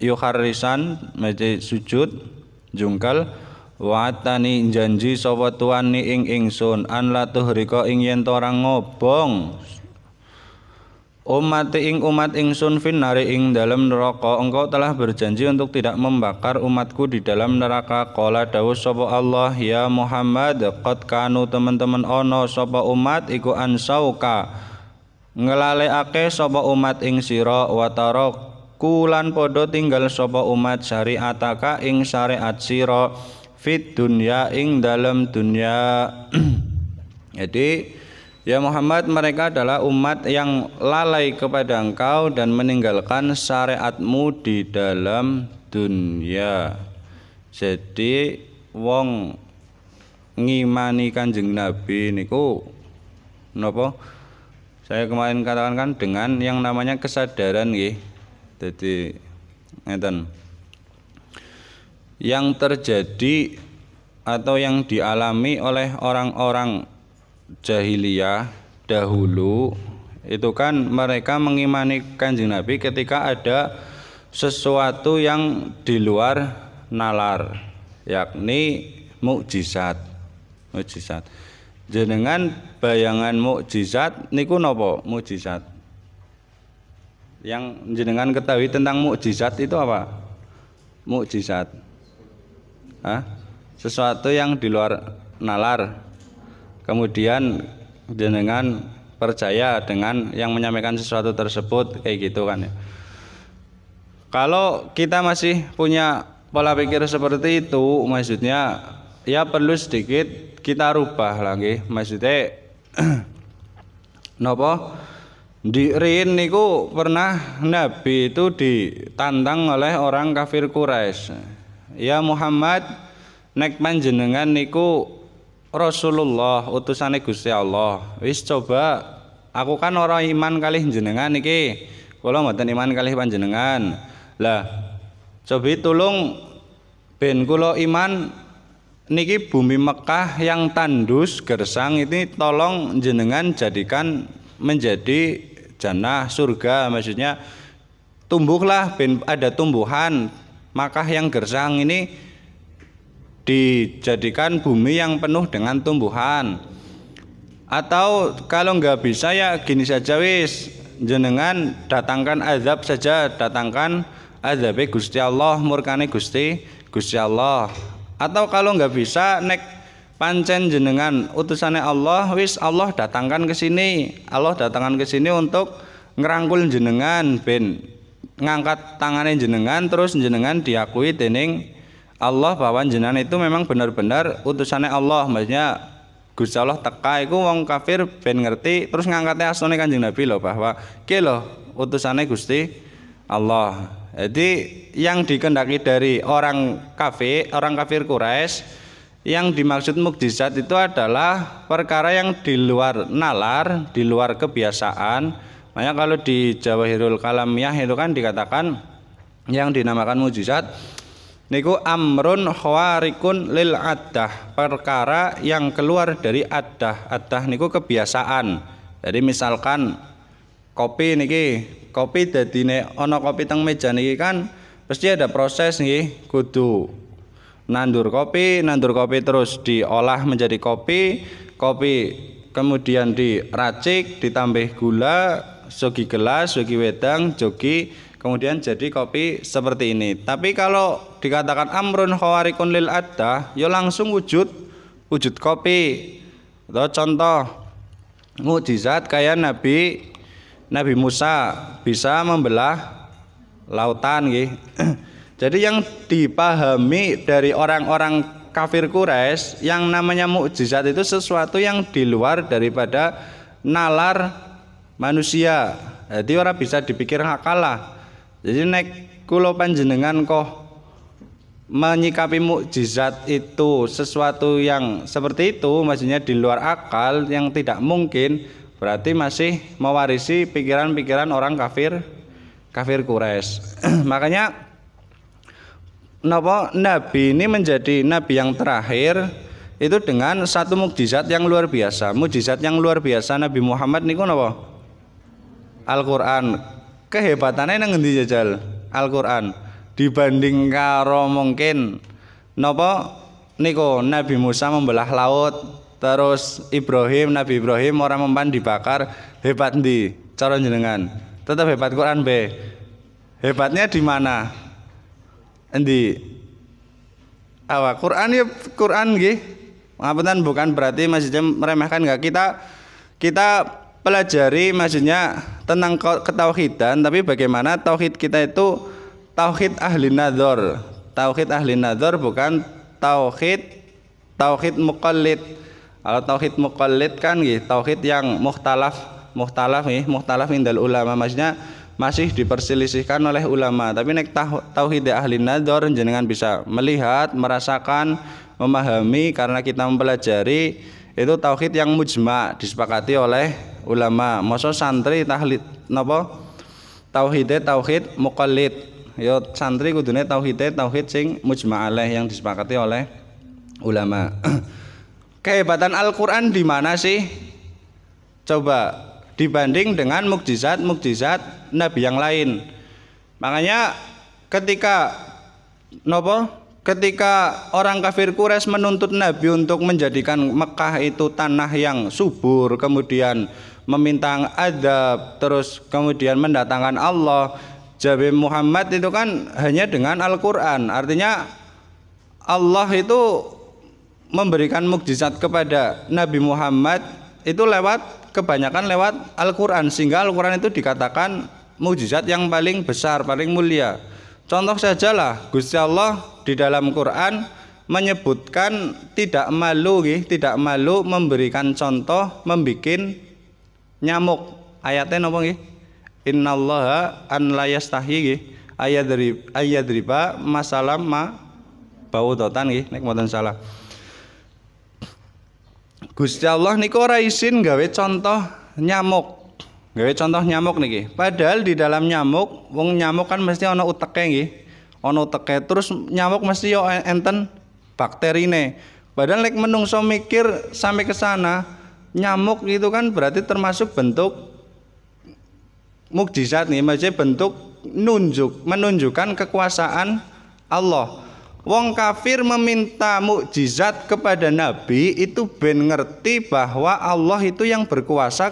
yuharrisan mesti sujud jungkel watani janji sapa tuan ni ing ingsun an la tuhrika ing yen ora ngobong umat ingsun finnari ing dalam neraka engkau telah berjanji untuk tidak membakar umatku di dalam neraka qala dawuh sapa Allah ya Muhammad qad kanu teman-teman ono sapa umat iku ansauka ngelalekake sapa umat ing sira wa taraku lan padha tinggal sapa umat syariataka ing syariat sira fit dunya ing dalam dunya. Jadi ya Muhammad mereka adalah umat yang lalai kepada engkau dan meninggalkan syariatmu di dalam dunia. Jadi wong ngimani Kanjeng Nabi niku napa? Saya kemarin katakan kan dengan yang namanya kesadaran nggih. Jadi ngeten. yang terjadi atau yang dialami oleh orang-orang jahiliyah dahulu itu kan mereka mengimani Kanjeng Nabi ketika ada sesuatu yang di luar nalar, yakni mukjizat. Mukjizat. Jenengan bayangan mukjizat niku napa mukjizat? Yang jenengan ketahui tentang mukjizat itu apa? Mukjizat. Sesuatu yang di luar nalar. Kemudian jenengan percaya dengan yang menyampaikan sesuatu tersebut, kayak gitu kan ya. Kalau kita masih punya pola pikir seperti itu, maksudnya ya perlu sedikit kita rubah lagi. Maksudnya napa? Di Rin niku pernah Nabi itu ditantang oleh orang kafir Quraisy. Ya Muhammad, nek panjenengan niku Rasulullah utusane Gusti Allah. Wis coba, aku kan orang iman kalih jenengan niki. Kula mboten iman kalih panjenengan. Lah, coba tulung ben kula iman niki bumi Mekah yang tandus gersang ini tolong jenengan jadikan menjadi jannah surga, maksudnya tumbuhlah ben ada tumbuhan Makkah yang gersang ini dijadikan bumi yang penuh dengan tumbuhan. Atau kalau nggak bisa ya gini saja wis, jenengan datangkan azab saja, datangkan azab Gusti Allah, murkane Gusti Allah. Atau kalau nggak bisa nek pancen jenengan utusannya Allah, wis Allah datangkan ke sini, Allah datangkan ke sini untuk ngerangkul jenengan ben ngangkat tangannya jenengan terus jenengan diakui dening Allah bahwa jenengan itu memang benar-benar utusannya Allah. Maksudnya Gusti Allah teka iku wong kafir ben ngerti terus ngangkatnya asline Kanjeng Nabi loh bahwa ki loh utusannya Gusti Allah. Jadi yang dikehendaki dari orang kafir Quraisy yang dimaksud mukjizat itu adalah perkara yang di luar nalar, di luar kebiasaan. Makanya kalau di Jawahirul Kalamiyah itu kan dikatakan yang dinamakan mukjizat niku amrun khawarikun lil addah, perkara yang keluar dari addah niku kebiasaan. Jadi misalkan kopi dadine ana kopi teng meja niki kan pasti ada proses nggih, kudu nandur kopi terus diolah menjadi kopi kemudian diracik ditambah gula, jogi gelas, jogi wedang, jogi kemudian jadi kopi seperti ini. Tapi kalau dikatakan amrun khawarikun lil addah, ya langsung wujud kopi. Atau contoh mukjizat kayak Nabi Musa bisa membelah lautan nggih. Jadi yang dipahami dari orang-orang kafir Quraisy yang namanya mukjizat itu sesuatu yang di luar daripada nalar manusia. Jadi orang bisa dipikir akal lah. Jadi nek kula panjenengan kok menyikapi mukjizat itu sesuatu yang seperti itu, maksudnya di luar akal yang tidak mungkin, berarti masih mewarisi pikiran-pikiran orang kafir Quraisy. Makanya Nabi ini menjadi nabi yang terakhir itu dengan satu mukjizat yang luar biasa. Mukjizat yang luar biasa Nabi Muhammad niku napa? Al-Qur'an. Kehebatannya nang ngendi jajal? Al-Qur'an. Dibanding karo mungkin napa niku Nabi Musa membelah laut, terus Nabi Ibrahim orang mempan dibakar, hebat ndi? Cara jenengan. Tetap hebat Quran be. Hebatnya di mana? Endi? Quran ya Quran nggih. Ngapunten bukan berarti maksudnya meremehkan enggak, kita pelajari maksudnya tentang ketauhidan, tapi bagaimana tauhid kita itu tauhid ahli nadzar. Tauhid ahli nadzar bukan tauhid muqallid. Kalau tauhid muqallid kan nggih tauhid yang mukhtalaf indal ulama, maksudnya masih diperselisihkan oleh ulama. Tapi nek tauhid ahli nadzar jenengan bisa melihat, merasakan, memahami karena kita mempelajari itu tauhid yang mujma, disepakati oleh ulama. Masa santri tahlid napa? Tauhid muqallid. Ya santri kudune tauhid sing mujma' alaih yang disepakati oleh ulama. Kehebatan Al-Qur'an di mana sih? Coba dibanding dengan mukjizat nabi yang lain. Makanya ketika orang kafir Quraisy menuntut Nabi untuk menjadikan Mekah itu tanah yang subur, kemudian meminta adab, terus kemudian mendatangkan Allah, Jabe Muhammad itu kan hanya dengan Al-Qur'an. Artinya Allah itu memberikan mukjizat kepada Nabi Muhammad itu kebanyakan lewat Al-Qur'an, sehingga Al-Qur'an itu dikatakan mukjizat yang paling besar, paling mulia. Contoh sajalah Gusti Allah di dalam Quran menyebutkan tidak malu memberikan contoh membikin nyamuk. Ayatnya napa nggih? Innallaha an la yastahi ayadriba masalam ma baudotan nggih nek mboten salah. Gusti Allah niku ora izin gawe contoh nyamuk. Gawe contoh nyamuk niki. Padahal di dalam nyamuk, wong nyamuk kan mesti ana uteke nggih. Ana uteke terus nyamuk mesti yo enten bakterine. Padahal nek menungso mikir sampai ke sana, nyamuk itu kan berarti termasuk bentuk mukjizat nih, maksudnya bentuk menunjukkan kekuasaan Allah. Wong kafir meminta mukjizat kepada Nabi itu ben ngerti bahwa Allah itu yang berkuasa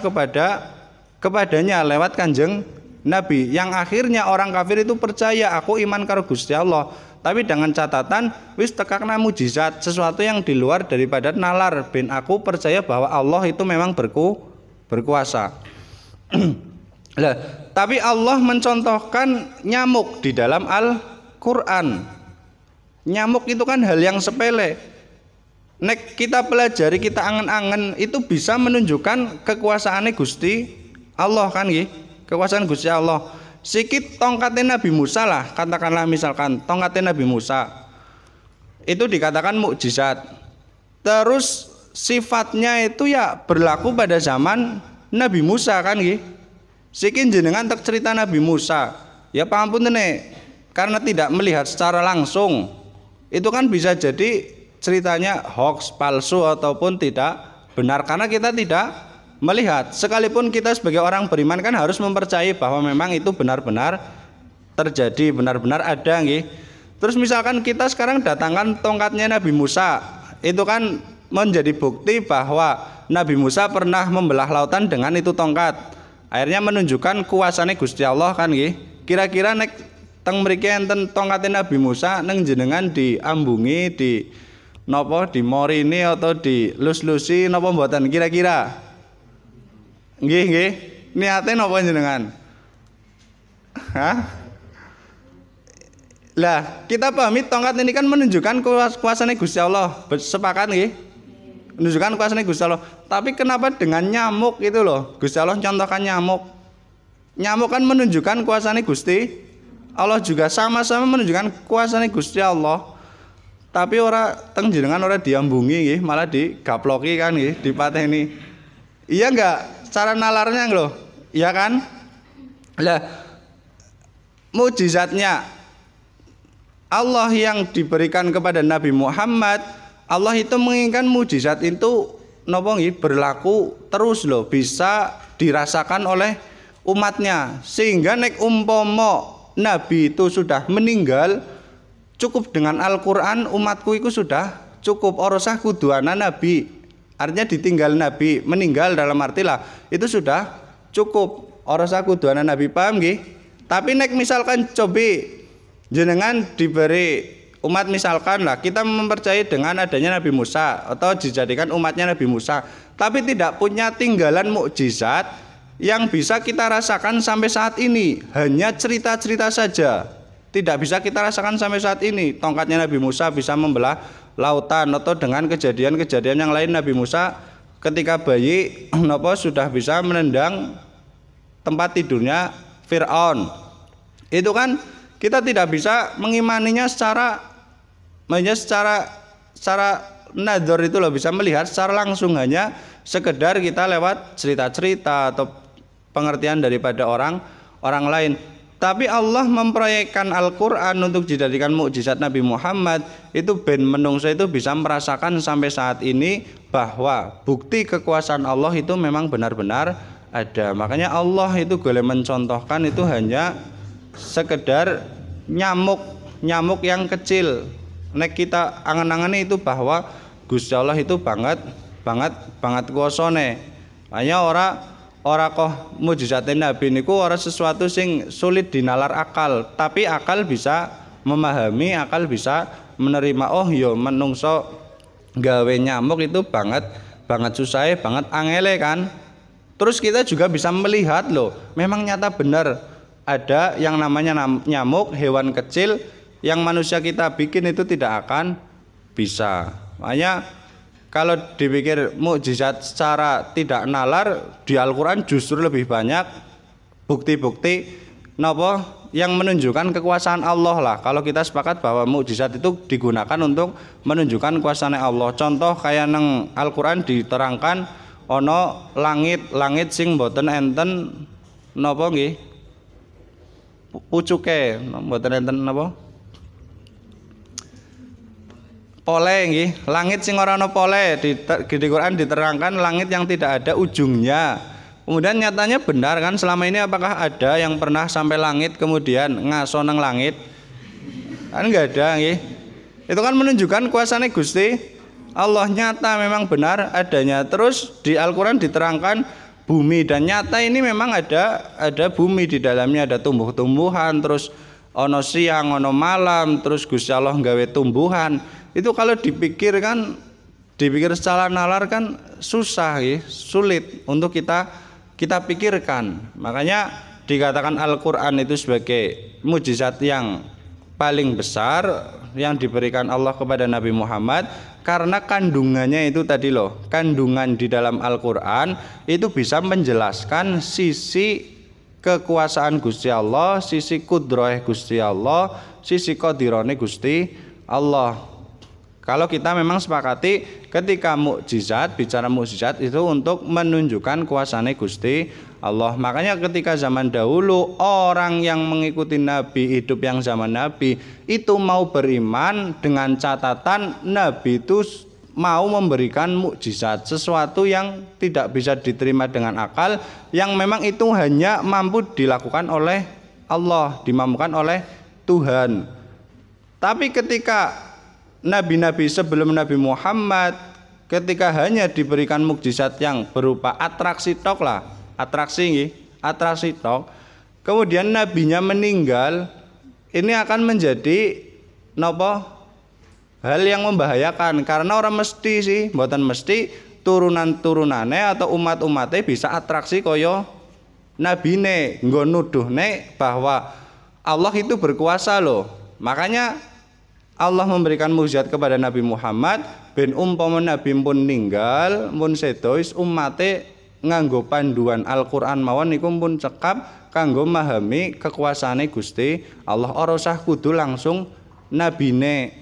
kepadanya lewat Kanjeng Nabi. Yang akhirnya orang kafir itu percaya, aku iman karo Gusti Allah. Tapi dengan catatan wis tekakna mukjizat, sesuatu yang di luar daripada nalar, ben aku percaya bahwa Allah itu memang berkuasa. Lah, tapi Allah mencontohkan nyamuk di dalam Al-Qur'an. Nyamuk itu kan hal yang sepele. Nek kita pelajari, kita angen-angen, itu bisa menunjukkan kekuasaannya Gusti Allah kan nggih. Kekuasaan Gusti Allah. Sikit tongkatnya Nabi Musa lah, katakanlah misalkan tongkatnya Nabi Musa. Itu dikatakan mukjizat. Terus sifatnya itu ya berlaku pada zaman Nabi Musa kan nggih. Sikin jenengan tak cerita Nabi Musa, ya pangapunten karena tidak melihat secara langsung, itu kan bisa jadi ceritanya hoax, palsu ataupun tidak benar karena kita tidak melihat. Sekalipun kita sebagai orang beriman kan harus mempercayai bahwa memang itu benar-benar terjadi, benar-benar ada nggih. Terus misalkan kita sekarang datangkan tongkatnya Nabi Musa, itu kan menjadi bukti bahwa Nabi Musa pernah membelah lautan dengan itu tongkat. Akhirnya menunjukkan kuasane Gusti Allah kan nggih. Kira-kira nek teng mriki enten tongkate Nabi Musa neng jenengan diambungi, di napa dimorini atau dilus-lusi napa mboten kira-kira? Nggih. Niate napa jenengan? Hah? Lah, kita pahami tongkat ini kan menunjukkan kuasane Gusti Allah. Sepakat nggih? Menunjukkan kuasanya Gusti Allah. Tapi kenapa dengan nyamuk itu loh? Gusti Allah contohkan nyamuk. Nyamuk kan menunjukkan kuasanya Gusti Allah juga, sama-sama menunjukkan kuasanya Gusti Allah. Tapi ora teng jenengan ora diambungi nggih, malah digaploki kan nggih, dipateni. Iya enggak? Cara nalarnya loh. Iya kan? Lah mukjizatnya Allah yang diberikan kepada Nabi Muhammad, Allah itu menginginkan mukjizat itu napa nggih berlaku terus loh, bisa dirasakan oleh umatnya. Sehingga nek umpama Nabi itu sudah meninggal, cukup dengan Al-Qur'an umatku itu sudah cukup, ora usah kudu ana nabi. Artinya ditinggal Nabi, meninggal dalam artilah itu sudah cukup, ora usah kudu ana nabi, paham nggih? Tapi nek misalkan cobi jenengan diberi umat, misalkan lah kita mempercayai dengan adanya Nabi Musa atau dijadikan umatnya Nabi Musa, tapi tidak punya tinggalan mukjizat yang bisa kita rasakan sampai saat ini, hanya cerita-cerita saja, tidak bisa kita rasakan sampai saat ini. Tongkatnya Nabi Musa bisa membelah lautan, atau dengan kejadian-kejadian yang lain Nabi Musa ketika bayi sudah bisa menendang tempat tidurnya Fir'aun. Itu kan kita tidak bisa mengimaninya secara nador itu loh, bisa melihat secara langsung, hanya sekedar kita lewat cerita-cerita atau pengertian daripada orang lain. Tapi Allah memproyekkan Al-Qur'an untuk dijadikan mukjizat Nabi Muhammad itu ben menungso itu bisa merasakan sampai saat ini bahwa bukti kekuasaan Allah itu memang benar-benar ada. Makanya Allah itu boleh mencontohkan itu hanya sekedar nyamuk yang kecil. Nek kita angan-angane itu bahwa Gusti Allah itu banget kuasane. Hanya ora kok mujizate Nabi niku ora sesuatu sing sulit dinalar akal, tapi akal bisa memahami, akal bisa menerima. Oh yo menungso gawe nyamuk itu banget susah, banget angele kan. Terus kita juga bisa melihat loh, memang nyata benar ada yang namanya nyamuk, hewan kecil yang manusia kita bikin itu tidak akan bisa. Makanya kalau dipikir mukjizat secara tidak nalar di Al-Qur'an justru lebih banyak bukti-bukti napa yang menunjukkan kekuasaan Allah lah. Kalau kita sepakat bahwa mukjizat itu digunakan untuk menunjukkan kuasaan Allah. Contoh kayak nang Al-Qur'an diterangkan ana langit sing mboten enten napa nggih? Pucuke mboten enten napa? Pole nggih, langit sing ora ana pole di Quran diterangkan langit yang tidak ada ujungnya. Kemudian nyatanya benar kan, selama ini apakah ada yang pernah sampai langit kemudian ngaso nang langit? Kan enggak ada nggih. Itu kan menunjukkan kuasane Gusti Allah, nyata memang benar adanya. Terus di Al-Qur'an diterangkan bumi, dan nyata ini memang ada bumi, di dalamnya ada tumbuh-tumbuhan, terus ono siang, ono malam, terus Gusti Allah nggawe tumbuhan. Itu kalau dipikir secara nalar kan susah ya, sulit untuk kita pikirkan. Makanya dikatakan Al-Qur'an itu sebagai mukjizat yang paling besar yang diberikan Allah kepada Nabi Muhammad, karena kandungannya itu tadi loh, kandungan di dalam Al-Qur'an itu bisa menjelaskan sisi kekuasaan Gusti Allah, sisi kudrah Gusti Allah, sisi qadirane Gusti Allah. Kalau kita memang sepakati ketika mukjizat, bicara mukjizat itu untuk menunjukkan kuasane Gusti Allah. Makanya ketika zaman dahulu orang yang mengikuti Nabi, hidup yang zaman Nabi itu mau beriman dengan catatan Nabi itu mau memberikan mukjizat, sesuatu yang tidak bisa diterima dengan akal, yang memang itu hanya mampu dilakukan oleh Allah, dimampukan oleh Tuhan. Tapi ketika nabi-nabi sebelum Nabi Muhammad ketika hanya diberikan mukjizat yang berupa atraksi tok lah, atraksi tok, kemudian nabinya meninggal, ini akan menjadi hal yang membahayakan, karena orang mesti sih, mboten mesti turunan-turunane atau umat-umate bisa atraksi kaya nabine, nggo nuduhne bahwa Allah itu berkuasa loh. Makanya Allah memberikan mukjizat kepada Nabi Muhammad ben umpama Nabi pun ninggal, pun sedois, umate nganggo panduan Al-Qur'an mawon niku pun cekap kanggo memahami kekuasaane Gusti Allah, ora usah kudu langsung nabine.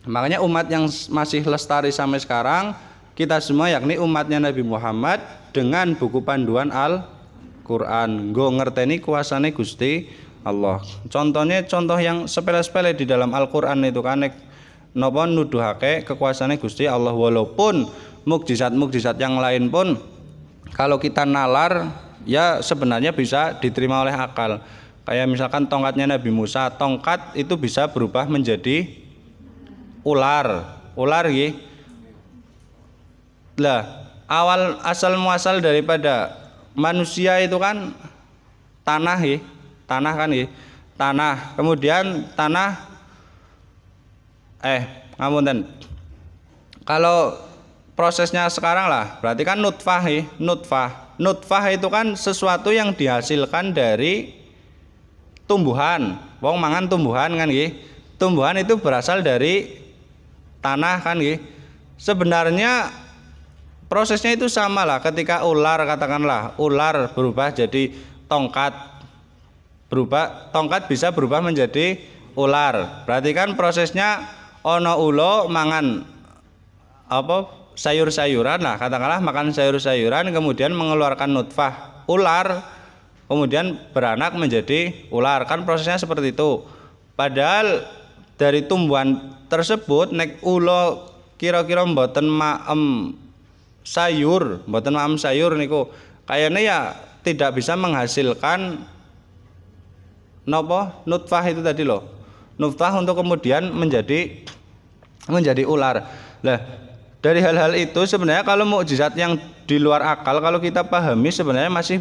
Makanya umat yang masih lestari sampai sekarang kita semua, yakni umatnya Nabi Muhammad, dengan buku panduan Al-Qur'an nggo ngerteni kuasane Gusti Allah. Contohnya contoh yang sepele-sepele di dalam Al-Qur'an itu kan napa nuduhake kekuasaane Gusti Allah, walaupun mukjizat-mukjizat yang lain pun kalau kita nalar ya sebenarnya bisa diterima oleh akal. Kayak misalkan tongkatnya Nabi Musa, tongkat itu bisa berubah menjadi ular nggih. Lah, asal muasal daripada manusia itu kan tanah nggih. Tanah, kemudian ngapunten. Kalau prosesnya sekarang lah, berarti kan nutfah itu kan sesuatu yang dihasilkan dari tumbuhan. Wong mangan tumbuhan kan nggih. Tumbuhan itu berasal dari tanah kan nggih. Sebenarnya prosesnya itu sama lah, ketika ular, katakanlah ular berubah jadi tongkat, bisa berubah menjadi ular. Berarti kan prosesnya ono ulo mangan sayur-sayuran lah, katakanlah makan sayur-sayuran kemudian mengeluarkan nutfah ular. kemudian beranak menjadi ular, kan prosesnya seperti itu. Padahal dari tumbuhan tersebut nek ula kira-kira mboten maem sayur niku kayaknya ya tidak bisa menghasilkan napa nutfah itu tadi loh, nutfah untuk kemudian menjadi ular. Lah dari hal-hal itu sebenarnya kalau mukjizat yang di luar akal kalau kita pahami sebenarnya masih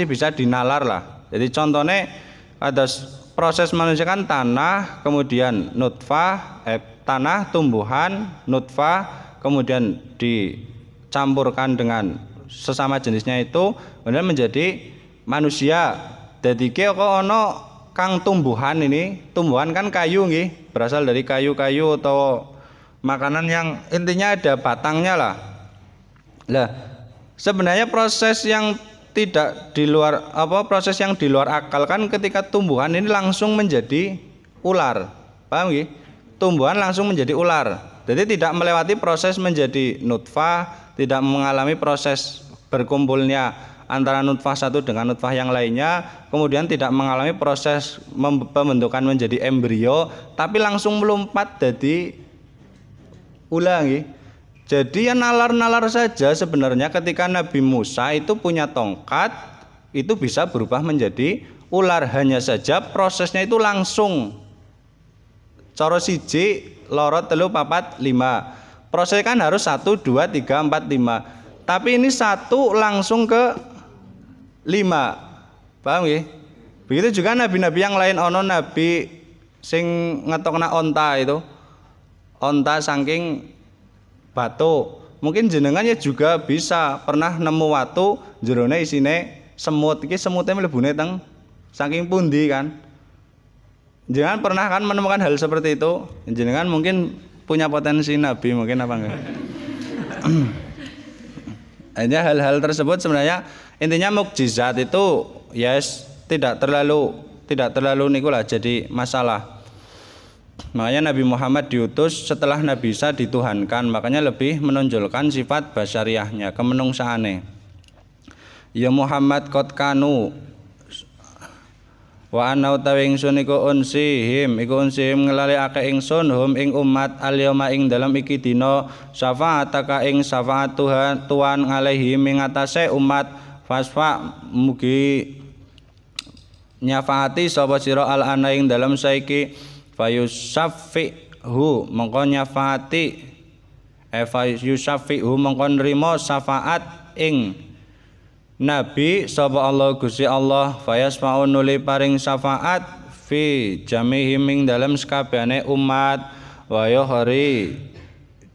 bisa dinalar lah. Jadi contohnya ada proses manusia kan tanah, kemudian nutfah, tanah, tumbuhan, nutfah, kemudian dicampurkan dengan sesama jenisnya itu kemudian menjadi manusia. Jadi kok ono kang tumbuhan ini, tumbuhan kan kayu nggih, berasal dari kayu-kayu atau makanan yang intinya ada batangnya lah. Lah, sebenarnya proses yang tidak di luar proses yang di luar akal kan ketika tumbuhan ini langsung menjadi ular. Paham nggih? Tumbuhan langsung menjadi ular. Jadi tidak melewati proses menjadi nutfah, tidak mengalami proses berkumpulnya antara nutfah satu dengan nutfah yang lainnya, kemudian tidak mengalami proses pembentukan menjadi embrio, tapi langsung melompat jadi ular nggih. Jadi ya nalar-nalar saja sebenarnya ketika Nabi Musa itu punya tongkat itu bisa berubah menjadi ular, hanya saja prosesnya itu langsung. Cara siji loro telu papat lima. Proses kan harus 1 2 3 4 5. Tapi ini satu langsung ke 5. Paham nggih? Begitu juga nabi-nabi yang lain, ono nabi sing ngetokna onta itu. Onta saking batu. Mungkin jenengan ya juga bisa pernah nemu watu jerone isine semut. Iki semutnya mlebune teng saking pundi kan? Jenengan pernah kan menemukan hal seperti itu? Jenengan mungkin punya potensi nabi mungkin apa enggak? Hanya hal-hal tersebut sebenarnya intinya mukjizat itu yes tidak terlalu nikulah jadi masalah. Makanya Nabi Muhammad diutus setelah Nabi Isa dituhankan, makanya lebih menonjolkan sifat basyariahnya, kemenungsaane. Ya Muhammad qad kanu wa ana utawi ingsun iku unsihim ngelalekake ingsun hum ing umat al-yauma ing dalam iki dina syafaataka ing syafaat Tuhan alaihim ing atase umat fasfa mugi nyafaati sapa sira al-ana ing dalam saiki fayusaffihu mongko nyafaati fayusaffihu mongko nrimo syafaat ing Nabi sapa Allah Gusti Allah fayasma'u nuli paring syafaat fi jamihim ing dalam sakabehane umat wa yuhri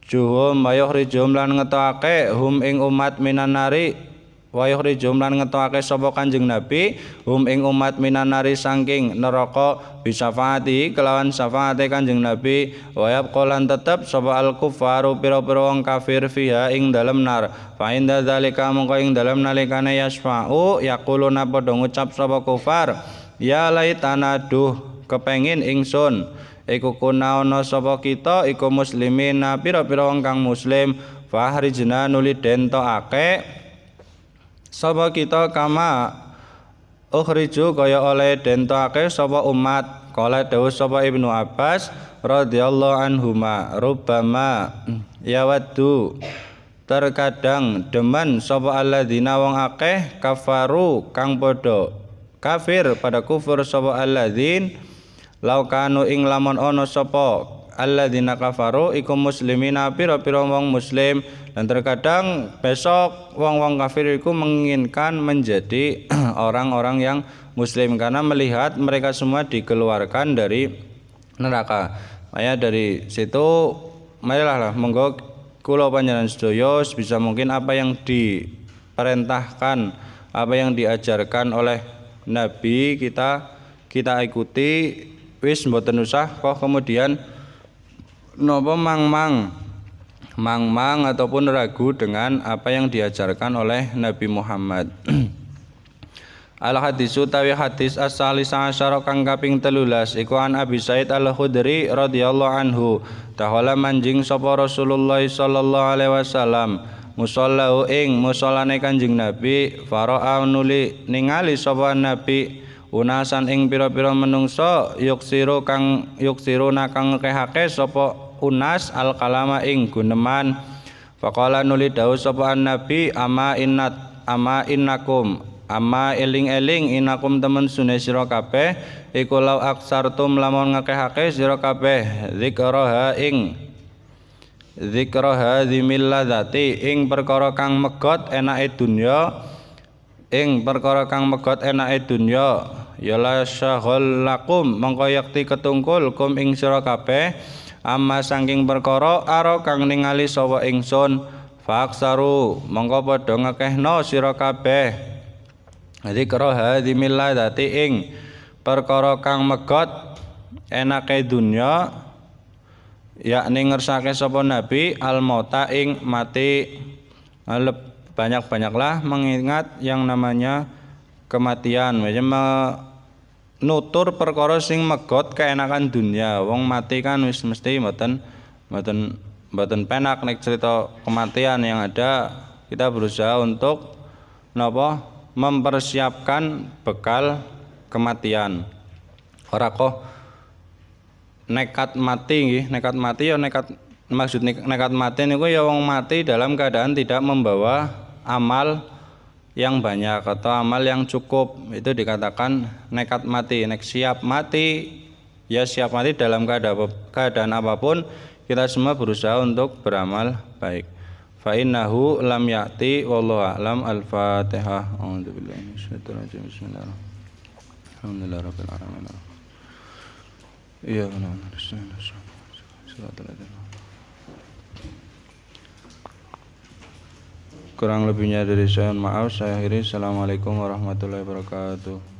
juhum lan ngetokake hum ing umat minanari wa yuhri lan ngetokake sapa Kanjeng Nabi hum ing umat minanari saking neraka bisafaati kelawan syafaate Kanjeng Nabi wa yaqolan tetep sapa al kufaru pira-pira wong kafir fiha ing dalem nar fa inda zalika mongko ing dalem nalikane yasfa'u yaquluna padha ngucap sapa kufar ya laitana duh kepengin ingsun iku kunaono sapa kita iku muslimina pira-pira wong kang muslim fahrijna nuli dentokake sapa kita kama ukhriju kaya oleh dentokake sapa umat kala dawuh sapa Ibnu Abbas radhiyallahu anhuma rubbama yawaddu terkadang demen sapa alladzina wong akeh kafaru kang padha kafir pada kufur sapa alladzin laukanu ing lamun ana sapa alladzina kafaru iku muslimina pira-pira wong muslim. Dan terkadang besok wong-wong kafir itu menginginkan menjadi orang-orang yang muslim karena melihat mereka semua dikeluarkan dari neraka. Makanya dari situ marilah monggo kula panjenengan sedaya bisa mungkin apa yang diperintahkan, apa yang diajarkan oleh Nabi kita ikuti wis mboten usah kok kemudian napa mangmang ataupun ragu dengan apa yang diajarkan oleh Nabi Muhammad. Al hadisu tawi hadis as-salisa asyara kang kaping 13 iku an Abi Said Al-Khudri radhiyallahu anhu tahala manjing sapa Rasulullah sallallahu alaihi wasallam musallahu ing musallane Kanjeng Nabi fara'a nuli ningali sapa Nabi unasan ing pira-pira menungso yuksiru kang ngekehake sapa unas al kalama ing guneman faqala nuli dawuh sapa Nabi ama innakum ama eling-eling inakum temen sunai sira kabeh iku law aksartum lamun ngekehake sira kabeh zikraha dzimilladzati ing perkara kang megot enake dunya ya la syaghal lakum mongko yakti ketungkul kum ing sira kabeh amma saking perkara aro kang ningali sapa ingsun faksaru mongko padha ngekehno sira kabeh zikra hadzimillah dati ing perkara kang megot enake dunya yakni ngersake sapa Nabi al mauta ing mati. Banyak-banyaklah mengingat yang namanya kematian, nutur perkara sing megot keenakan dunia. Wong mati kan wis mesti mboten penak nek cerita kematian. Yang ada kita berusaha untuk mempersiapkan bekal kematian. Ora kok nekat mati maksud nekat mati niku ya wong mati dalam keadaan tidak membawa amal yang banyak atau amal yang cukup, itu dikatakan nekat mati. Nek siap mati ya siap mati dalam keadaan apapun, kita semua berusaha untuk beramal baik. Fa innahu lam ya'ti wallahu a'lam. Al-Fatihah. A'udzubillahi minasyaitonir rajim. Bismillahirrahmanirrahim. Alhamdulillahirabbil alamin. Iya benar. Kurang lebihnya dari saya maaf. Saya akhiri. Assalamualaikum warahmatullahi wabarakatuh.